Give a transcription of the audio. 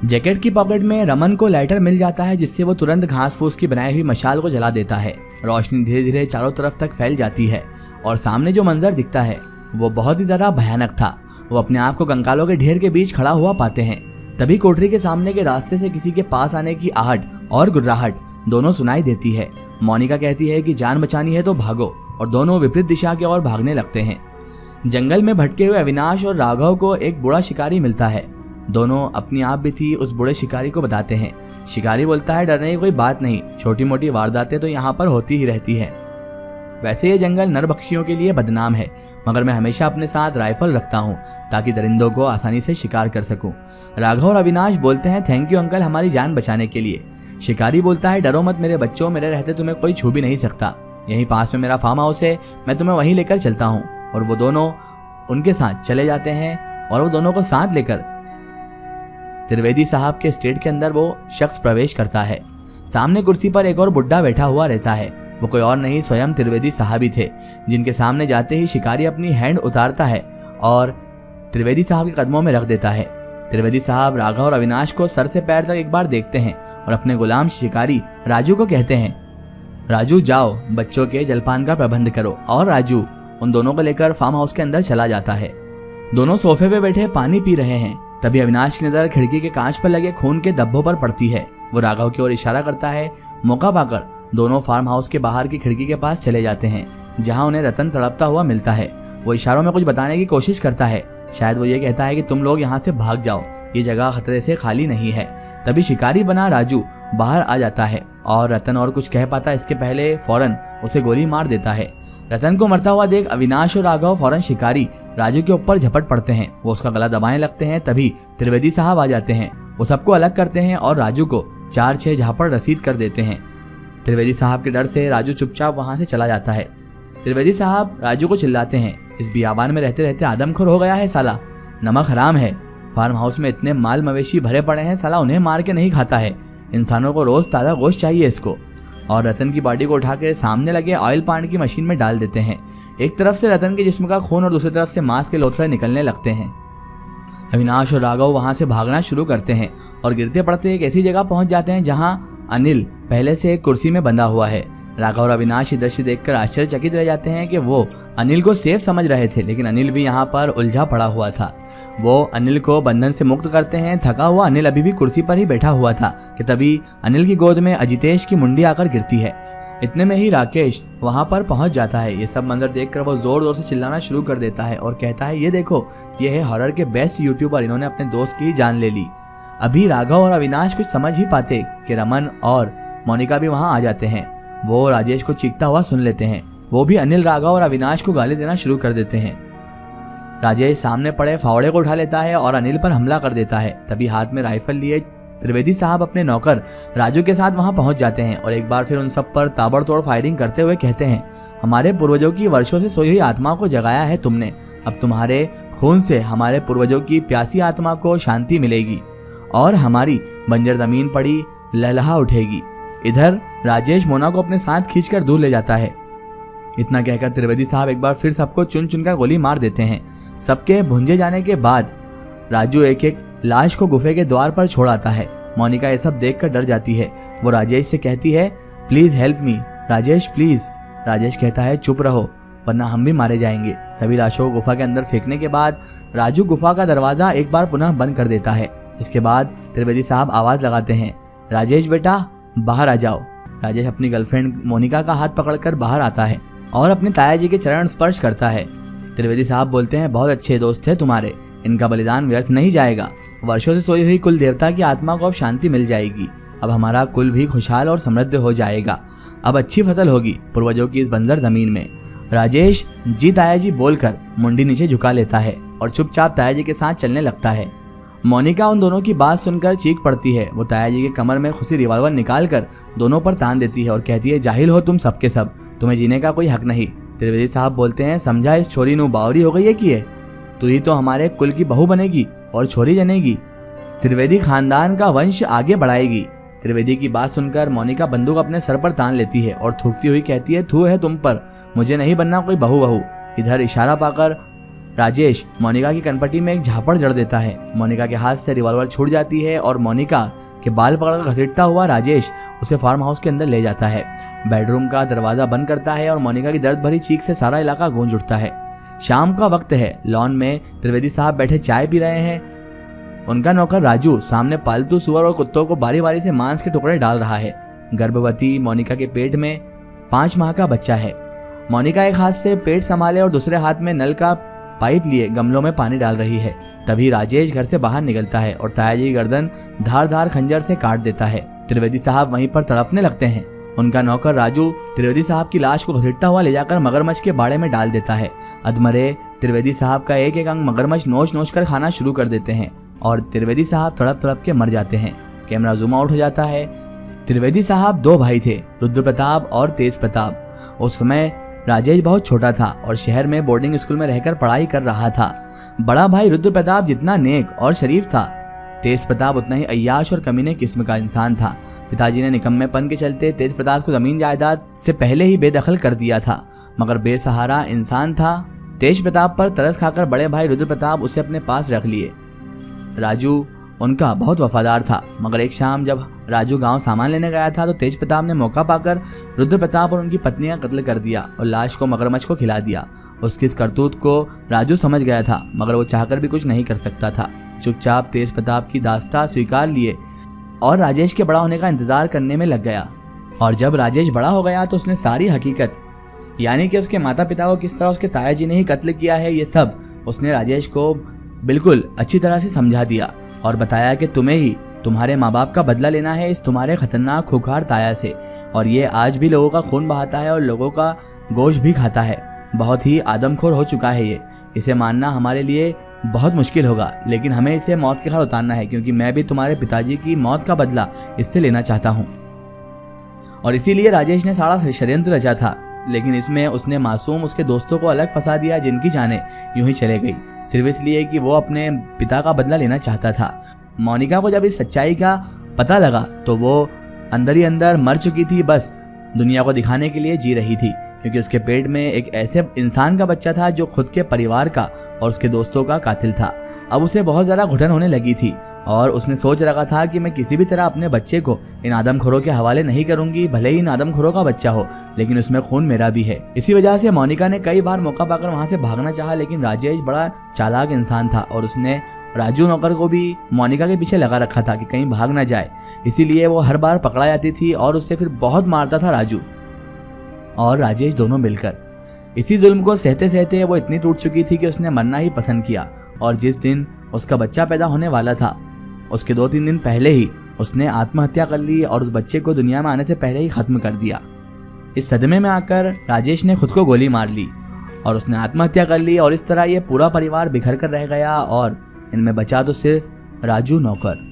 Jacket की pocket में रमन को लाइटर मिल जाता है, जिससे वो तुरंत घास फूस की बनाई हुई मशाल को जला देता है। रोशनी धीरे धीरे चारों तरफ तक फैल जाती है और सामने जो मंजर दिखता है वो बहुत ही ज्यादा भयानक था। वो अपने आप को कंकालों के ढेर के बीच खड़ा हुआ पाते हैं। तभी कोठरी के सामने के रास्ते से किसी के पास आने की आहट और गुर्राहट दोनों सुनाई देती है। मोनिका कहती है कि जान बचानी है तो भागो, और दोनों विपरीत दिशा की ओर भागने लगते हैं। जंगल में भटके हुए अविनाश और राघव को एक बूढ़ा शिकारी मिलता है। दोनों अपनी आप भी थी उस बूढ़े शिकारी को बताते हैं। शिकारी बोलता है, डरने की कोई बात नहीं, छोटी मोटी वारदातें तो यहाँ पर होती ही रहती है। वैसे ये जंगल नरभक्षियों के लिए बदनाम है, मगर मैं हमेशा अपने साथ राइफल रखता हूँ ताकि दरिंदों को आसानी से शिकार कर सकूं। राघव और अविनाश बोलते हैं, थैंक यू अंकल हमारी जान बचाने के लिए। शिकारी बोलता है, डरो मत मेरे बच्चों, मेरे रहते तुम्हें कोई छू भी नहीं सकता। यहीं पास में मेरा फार्म हाउस है, मैं तुम्हें वहीं लेकर चलता हूँ। और वो दोनों उनके साथ चले जाते हैं और वो दोनों को साथ लेकर त्रिवेदी साहब के स्टेट के अंदर वो शख्स प्रवेश करता है। सामने कुर्सी पर एक और बुड्ढा बैठा हुआ रहता है। वो कोई और नहीं, स्वयं त्रिवेदी साहब ही थे, जिनके सामने जाते ही शिकारी अपनी हैंड उतारता है और त्रिवेदी साहब के कदमों में रख देता है। त्रिवेदी साहब राघव और अविनाश को सर से पैर तक एक बार देखते हैं और अपने गुलाम शिकारी राजू को कहते हैं, राजू जाओ बच्चों के जलपान का प्रबंध करो। और राजू उन दोनों को लेकर फार्म हाउस के अंदर चला जाता है। दोनों सोफे पे बैठे पानी पी रहे हैं। तभी अविनाश की नजर खिड़की के कांच पर लगे खून के धब्बों पर पड़ती है। वो राघव की ओर इशारा करता है। मौका पाकर दोनों फार्म हाउस के बाहर की खिड़की के पास चले जाते हैं, जहां उन्हें रतन तड़पता हुआ मिलता है। वो इशारों में कुछ बताने की कोशिश करता है। शायद वो ये कहता है कि तुम लोग यहाँ से भाग जाओ, ये जगह खतरे से खाली नहीं है। तभी शिकारी बना राजू बाहर आ जाता है और रतन और कुछ कह पाता इसके पहले फौरन उसे गोली मार देता है। रतन को मरता हुआ देख अविनाश और राघव फौरन शिकारी राजू के ऊपर झपट पड़ते हैं। वो उसका गला दबाने लगते हैं। तभी त्रिवेदी साहब आ जाते हैं। वो सबको अलग करते हैं और राजू को 4-6 झापड़ रसीद कर देते हैं। त्रिवेदी साहब के डर से राजू चुपचाप वहां से चला जाता है। त्रिवेदी साहब राजू को चिल्लाते हैं, इस बियाबान में रहते रहते आदमखोर हो गया है साला, नमक हराम है। फार्म हाउस में इतने माल मवेशी भरे पड़े हैं, साला उन्हें मार के नहीं खाता है। इंसानों को रोज ताजा गोश्त चाहिए इसको। और रतन की बॉडी को उठा के सामने लगे ऑयल पानी की मशीन में डाल देते हैं। एक तरफ से रतन के जिस्म का खून और दूसरी तरफ से मांस के लोथड़े निकलने लगते हैं। अविनाश और राघव वहां से भागना शुरू करते हैं और गिरते पड़ते एक ऐसी जगह पहुंच जाते हैं जहां अनिल पहले से एक कुर्सी में बंधा हुआ है। राघव और अविनाश ये दृश्य देखकर आश्चर्यचकित रह जाते हैं कि वो अनिल को सेफ समझ रहे थे, लेकिन अनिल भी यहाँ पर उलझा पड़ा हुआ था। वो अनिल को बंधन से मुक्त करते हैं। थका हुआ अनिल अभी भी कुर्सी पर ही बैठा हुआ था कि तभी अनिल की गोद में अजितेश की मुंडी आकर गिरती है। इतने में ही राकेश वहां पर पहुंच जाता है। ये सब मंजर देखकर वो जोर जोर से चिल्लाना शुरू कर देता है और कहता है, ये देखो, ये है हॉरर के बेस्ट यूट्यूबर, इन्होंने अपने दोस्त की जान ले ली। अभी राघव और अविनाश कुछ समझ ही पाते कि रमन और मोनिका भी वहां आ जाते हैं। वो राजेश को चीखता हुआ सुन लेते हैं। वो भी अनिल, राघव और अविनाश को गाली देना शुरू कर देते हैं। राजेश सामने पड़े फावड़े को उठा लेता है और अनिल पर हमला कर देता है। तभी हाथ में राइफल लिए त्रिवेदी साहब अपने नौकर राजू के साथ वहां पहुंच जाते हैं और एक बार फिर उन सब पर ताबड़तोड़ फायरिंग करते हुए कहते हैं, हमारे पूर्वजों की वर्षों से सोई हुई आत्मा को जगाया है तुमने। अब तुम्हारे खून से हमारे पूर्वजों की प्यासी आत्मा को शांति मिलेगी और हमारी बंजर जमीन पड़ी लहलहा उठेगी। इधर राजेश मोना को अपने साथ खींचकर दूर ले जाता है। इतना कहकर त्रिवेदी साहब एक बार फिर सबको चुन चुनकर गोली मार देते हैं। सबके भुंजे जाने के बाद राजू एक एक लाश को गुफे के द्वार पर छोड़ आता है। मोनिका ये सब देखकर डर जाती है। वो राजेश से कहती है, please help me Rajesh, please. Rajesh कहता है, चुप रहो वरना हम भी मारे जाएंगे। सभी लाशों को गुफा के अंदर फेंकने के बाद राजू गुफा का दरवाजा एक बार पुनः बंद कर देता है। इसके बाद त्रिवेदी साहब आवाज लगाते हैं, राजेश बेटा बाहर आ जाओ। राजेश अपनी गर्लफ्रेंड मोनिका का हाथ पकड़कर बाहर आता है और अपने ताया जी के चरण स्पर्श करता है। त्रिवेदी साहब बोलते हैं, बहुत अच्छे दोस्त थे तुम्हारे, इनका बलिदान व्यर्थ नहीं जाएगा। वर्षों से सोई हुई कुल देवता की आत्मा को अब शांति मिल जाएगी। अब हमारा कुल भी खुशहाल और समृद्ध हो जाएगा। अब अच्छी फसल होगी पूर्वजों की इस बंजर जमीन में। राजेश जी ताया जी बोलकर मुंडी नीचे झुका लेता है और चुपचाप ताया जी के साथ चलने लगता है। मोनिका उन दोनों की बात सुनकर चीख पड़ती है। वो ताया जी के कमर में खुशी रिवॉल्वर निकालकर दोनों पर तान देती है और कहती है, जाहिल हो तुम सबके सब, तुम्हें जीने का कोई हक नहीं। त्रिवेदी साहब बोलते हैं, समझा इस छोरी नु बावरी हो गई है कि तू ही तो हमारे कुल की बहू बनेगी और छोरी जनेगी, त्रिवेदी खानदान का वंश आगे बढ़ाएगी। त्रिवेदी की बात सुनकर मोनिका बंदूक अपने सर पर तान लेती है और थूकती हुई कहती है, थू है तुम पर, मुझे नहीं बनना कोई बहू। इधर इशारा पाकर राजेश मोनिका की कनपट्टी में एक झापड़ जड़ देता है। मोनिका के हाथ से रिवॉल्वर छूट जाती है और मोनिका के बाल पकड़कर घसीटता हुआ राजेश उसे फार्म हाउस के अंदर ले जाता है। बेडरूम का दरवाजा बंद करता है और मोनिका की दर्द भरी चीख से सारा इलाका गूंज उठता है। शाम का वक्त है। लॉन में त्रिवेदी साहब बैठे चाय पी रहे हैं। उनका नौकर राजू सामने पालतू सुअर और कुत्तों को बारी बारी से मांस के टुकड़े डाल रहा है। गर्भवती मोनिका के पेट में 5 माह का बच्चा है। मोनिका एक हाथ से पेट संभाले और दूसरे हाथ में नल का पाइप लिए गमलों में पानी डाल रही है। तभी राजेश घर से बाहर निकलता है और ताया जी की गर्दन धारदार खंजर से काट देता है। त्रिवेदी साहब वहीं पर तड़पने लगते हैं। उनका नौकर राजू त्रिवेदी साहब की लाश को घसीटता हुआ ले जाकर मगरमच्छ के बाड़े में डाल देता है। अधमरे त्रिवेदी साहब का एक एक अंग मगरमच्छ नोच नोच कर खाना शुरू कर देते हैं और त्रिवेदी साहब तड़प तड़प के मर जाते हैं। कैमरा जूम आउट हो जाता है। त्रिवेदी साहब 2 भाई थे, रुद्र प्रताप और तेज प्रताप। उस समय राजेश बहुत छोटा था और शहर में बोर्डिंग स्कूल में रहकर पढ़ाई कर रहा था। बड़ा भाई रुद्र प्रताप जितना नेक और शरीफ था, तेज प्रताप उतना ही अय्याश और कमीने किस्म का इंसान था। पिताजी ने निकम्मेपन के चलते तेज प्रताप को जमीन जायदाद से पहले ही बेदखल कर दिया था, मगर बेसहारा इंसान था। तेज प्रताप पर तरस खाकर बड़े भाई रुद्र प्रताप उसे अपने पास रख लिए। राजू उनका बहुत वफादार था, मगर एक शाम जब राजू गांव सामान लेने गया था तो तेज प्रताप ने मौका पाकर रुद्र प्रताप और उनकी पत्नी का कत्ल कर दिया और लाश को मगरमच्छ को खिला दिया। उसकी इस करतूत को राजू समझ गया था, मगर वो चाहकर भी कुछ नहीं कर सकता था। चुपचाप तेज प्रताप की दास्तां स्वीकार लिए और राजेश के बड़ा होने का इंतजार करने में लग गया। और जब राजेश बड़ा हो गया तो उसने सारी हकीकत, यानी कि उसके माता पिता को किस तरह उसके ताया जी ने ही कत्ल किया है, ये सब उसने राजेश को बिल्कुल अच्छी तरह से समझा दिया और बताया कि तुम्हें ही तुम्हारे माँ बाप का बदला लेना है इस तुम्हारे खतरनाक खुखार ताया से, और ये आज भी लोगों का खून बहाता है और लोगों का गोश्त भी खाता है। बहुत ही आदमखोर हो चुका है ये। इसे मानना हमारे लिए बहुत मुश्किल होगा, लेकिन हमें इसे मौत के घाट उतारना है, क्योंकि मैं भी तुम्हारे पिताजी की मौत का बदला इससे लेना चाहता हूँ। और इसीलिए राजेश ने सारा षड्यंत्र रचा था, लेकिन इसमें उसने मासूम उसके दोस्तों को अलग फंसा दिया जिनकी जानें यूं ही चले गई, सिर्फ इसलिए कि वो अपने पिता का बदला लेना चाहता था। मोनिका को जब इस सच्चाई का पता लगा तो वो अंदर ही अंदर मर चुकी थी, बस दुनिया को दिखाने के लिए जी रही थी, क्योंकि उसके पेट में एक ऐसे इंसान का बच्चा था जो खुद के परिवार का और उसके दोस्तों का कातिल था। अब उसे बहुत ज़्यादा घुटन होने लगी थी और उसने सोच रखा था कि मैं किसी भी तरह अपने बच्चे को इन आदमखोरों के हवाले नहीं करूंगी, भले ही इन आदमखोरों का बच्चा हो, लेकिन उसमें खून मेरा भी है। इसी वजह से मोनिका ने कई बार मौका पाकर वहां से भागना चाहा, लेकिन राजेश बड़ा चालाक इंसान था और उसने राजू नौकर को भी मोनिका के पीछे लगा रखा था कि कहीं भाग ना जाए। इसीलिए वो हर बार पकड़ा जाती थी और उससे फिर बहुत मारता था राजू और राजेश दोनों मिलकर। इसी जुल्म को सहते सहते वो इतनी टूट चुकी थी कि उसने मरना ही पसंद किया, और जिस दिन उसका बच्चा पैदा होने वाला था उसके 2-3 दिन पहले ही उसने आत्महत्या कर ली और उस बच्चे को दुनिया में आने से पहले ही खत्म कर दिया। इस सदमे में आकर राजेश ने खुद को गोली मार ली और उसने आत्महत्या कर ली, और इस तरह ये पूरा परिवार बिखर कर रह गया और इनमें बचा तो सिर्फ राजू नौकर।